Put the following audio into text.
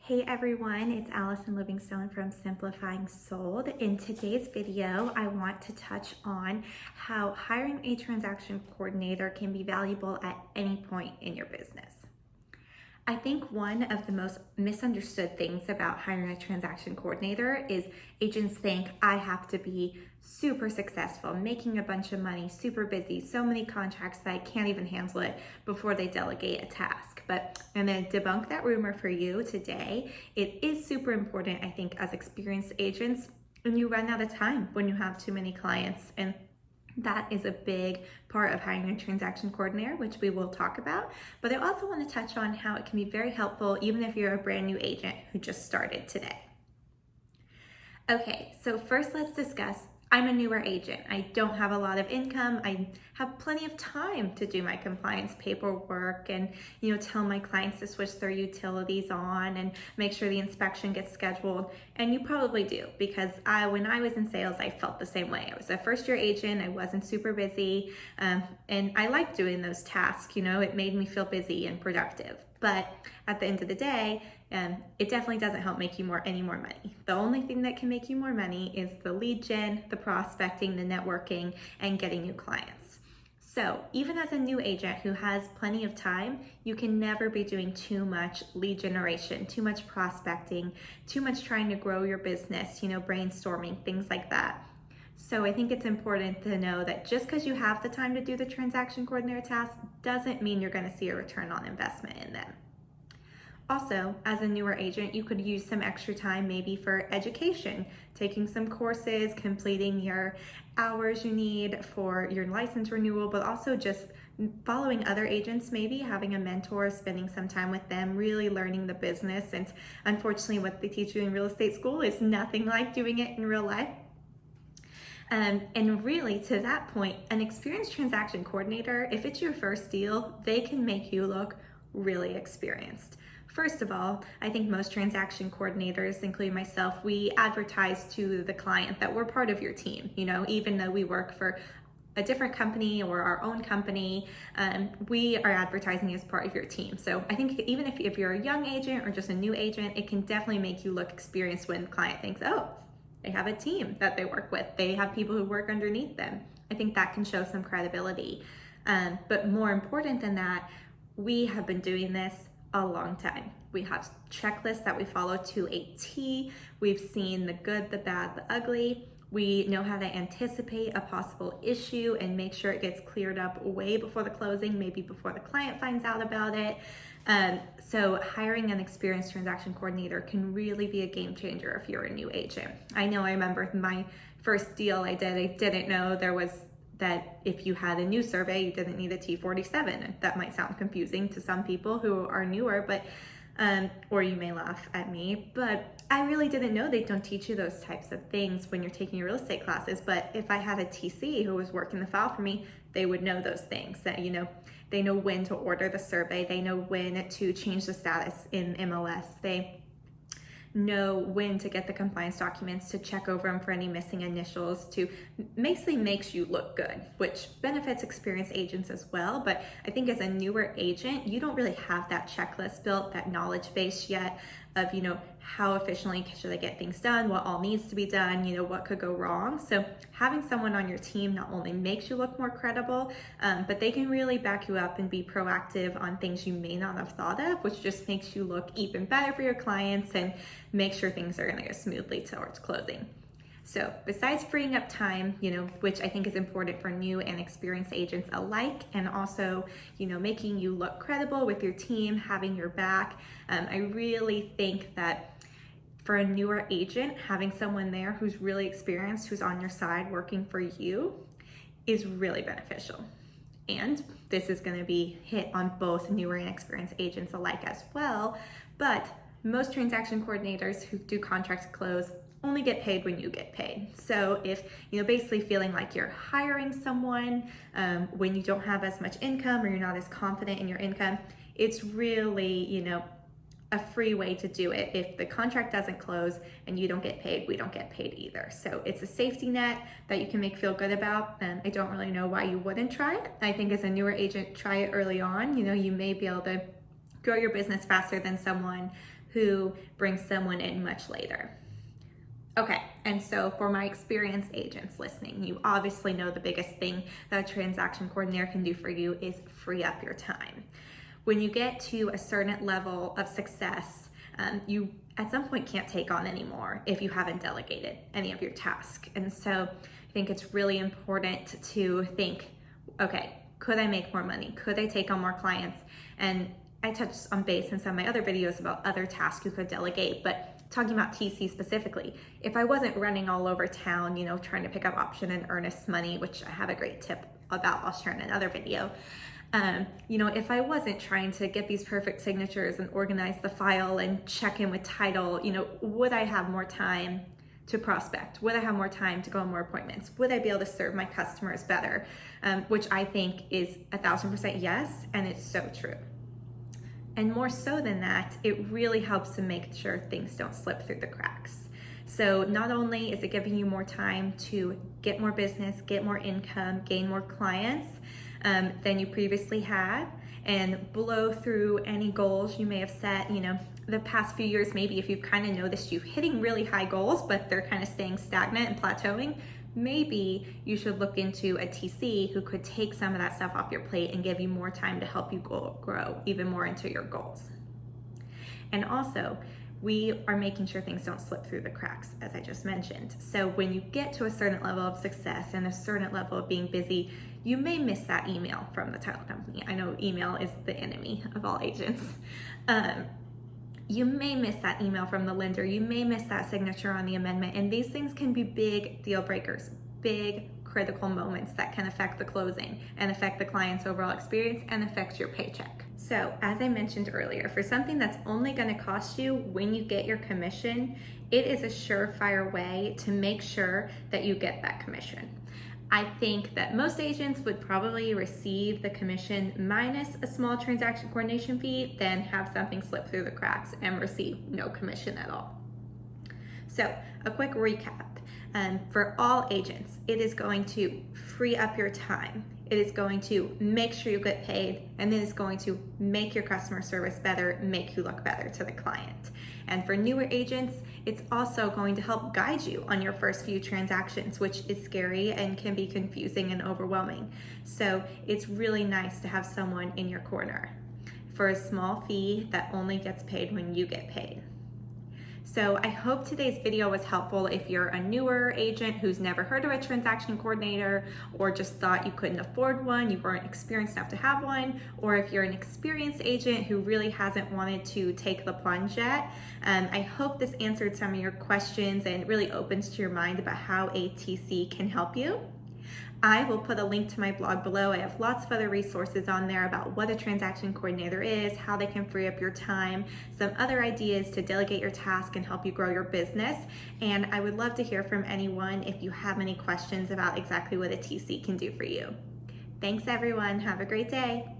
Hey everyone, it's Allison Livingstone from Simplifying Sold. In today's video, I want to touch on how hiring a transaction coordinator can be valuable at any point in your business. I think one of the most misunderstood things about hiring a transaction coordinator is agents think I have to be super successful, making a bunch of money, super busy, so many contracts that I can't even handle it before they delegate a task. But I'm going to debunk that rumor for you today. It is super important, I think, as experienced agents, and you run out of time when you have too many clients. And that is a big part of hiring a transaction coordinator, which we will talk about. But I also want to touch on how it can be very helpful even if you're a brand new agent who just started today. Okay, so first let's discuss, I'm a newer agent. I don't have a lot of income. I have plenty of time to do my compliance paperwork and tell my clients to switch their utilities on and make sure the inspection gets scheduled. And you probably do, because when I was in sales, I felt the same way. I was a first year agent. I wasn't super busy, and I liked doing those tasks. It made me feel busy and productive. But at the end of the day, it definitely doesn't help make you any more money. The only thing that can make you more money is the lead gen, the prospecting, the networking, and getting new clients. So even as a new agent who has plenty of time, you can never be doing too much lead generation, too much prospecting, too much trying to grow your business, brainstorming, things like that. So I think it's important to know that just because you have the time to do the transaction coordinator task doesn't mean you're going to see a return on investment in them. Also, as a newer agent, you could use some extra time maybe for education, taking some courses, completing your hours you need for your license renewal, but also just following other agents, maybe having a mentor, spending some time with them, really learning the business. And unfortunately, what they teach you in real estate school is nothing like doing it in real life. And really, to that point, an experienced transaction coordinator, if it's your first deal, they can make you look really experienced. First of all, I think most transaction coordinators, including myself, we advertise to the client that we're part of your team. Even though we work for a different company or our own company, we are advertising as part of your team. So I think even if you're a young agent or just a new agent, it can definitely make you look experienced when the client thinks, oh, they have a team that they work with. They have people who work underneath them. I think that can show some credibility. But more important than that, we have been doing this a long time. We have checklists that we follow to a T. We've seen the good, the bad, the ugly. We know how to anticipate a possible issue and make sure it gets cleared up way before the closing, maybe before the client finds out about it. So hiring an experienced transaction coordinator can really be a game changer if you're a new agent. I remember my first deal I didn't know that if you had a new survey, you didn't need a T47. That might sound confusing to some people who are newer, but or you may laugh at me, but I really didn't know they don't teach you those types of things when you're taking your real estate classes. But if I had a TC who was working the file for me, they would know those things, that they know when to order the survey, they know when to change the status in MLS, they know when to get the compliance documents, to check over them for any missing initials, to basically makes you look good, which benefits experienced agents as well. But I think as a newer agent, you don't really have that checklist built, that knowledge base yet of, how efficiently should I get things done, what all needs to be done, what could go wrong. So having someone on your team not only makes you look more credible, but they can really back you up and be proactive on things you may not have thought of, which just makes you look even better for your clients and make sure things are going to go smoothly towards closing. So besides freeing up time, which I think is important for new and experienced agents alike, and also, making you look credible with your team, having your back, I really think that for a newer agent, having someone there who's really experienced, who's on your side working for you, is really beneficial. And this is going to be hit on both newer and experienced agents alike as well. But most transaction coordinators who do contract to close only get paid when you get paid. So if, basically feeling like you're hiring someone when you don't have as much income or you're not as confident in your income, it's really, a free way to do it. If the contract doesn't close and you don't get paid, we don't get paid either. So it's a safety net that you can feel good about. I don't really know why you wouldn't try it. I think as a newer agent, try it early on. You may be able to grow your business faster than someone who brings someone in much later. Okay, and so for my experienced agents listening, you obviously know the biggest thing that a transaction coordinator can do for you is free up your time. When you get to a certain level of success, you at some point can't take on anymore if you haven't delegated any of your tasks. And so I think it's really important to think, okay, could I make more money? Could I take on more clients? And I touched on base in some of my other videos about other tasks you could delegate, but talking about TC specifically, if I wasn't running all over town, trying to pick up option and earnest money, which I have a great tip about, I'll share in another video. If I wasn't trying to get these perfect signatures and organize the file and check in with title, would I have more time to prospect? Would I have more time to go on more appointments? Would I be able to serve my customers better? Which I think is 1,000% yes, and it's so true. And more so than that, it really helps to make sure things don't slip through the cracks. So not only is it giving you more time to get more business, get more income, gain more clients than you previously had, and blow through any goals you may have set, the past few years, maybe if you've kind of noticed you're hitting really high goals, but they're kind of staying stagnant and plateauing, maybe you should look into a TC who could take some of that stuff off your plate and give you more time to help you grow even more into your goals. And also, we are making sure things don't slip through the cracks, as I just mentioned. So when you get to a certain level of success and a certain level of being busy, you may miss that email from the title company. I know email is the enemy of all agents. You may miss that email from the lender. You may miss that signature on the amendment. And these things can be big deal breakers, big critical moments that can affect the closing and affect the client's overall experience and affect your paycheck. So as I mentioned earlier, for something that's only going to cost you when you get your commission, it is a surefire way to make sure that you get that commission. I think that most agents would probably receive the commission minus a small transaction coordination fee, then have something slip through the cracks and receive no commission at all. So a quick recap. For all agents, it is going to free up your time. It is going to make sure you get paid, and it is going to make your customer service better, make you look better to the client. And for newer agents, it's also going to help guide you on your first few transactions, which is scary and can be confusing and overwhelming. So it's really nice to have someone in your corner for a small fee that only gets paid when you get paid. So I hope today's video was helpful if you're a newer agent who's never heard of a transaction coordinator, or just thought you couldn't afford one, you weren't experienced enough to have one, or if you're an experienced agent who really hasn't wanted to take the plunge yet. I hope this answered some of your questions and really opens to your mind about how a TC can help you. I will put a link to my blog below. I have lots of other resources on there about what a transaction coordinator is, how they can free up your time, some other ideas to delegate your task and help you grow your business. And I would love to hear from anyone if you have any questions about exactly what a TC can do for you. Thanks everyone. Have a great day.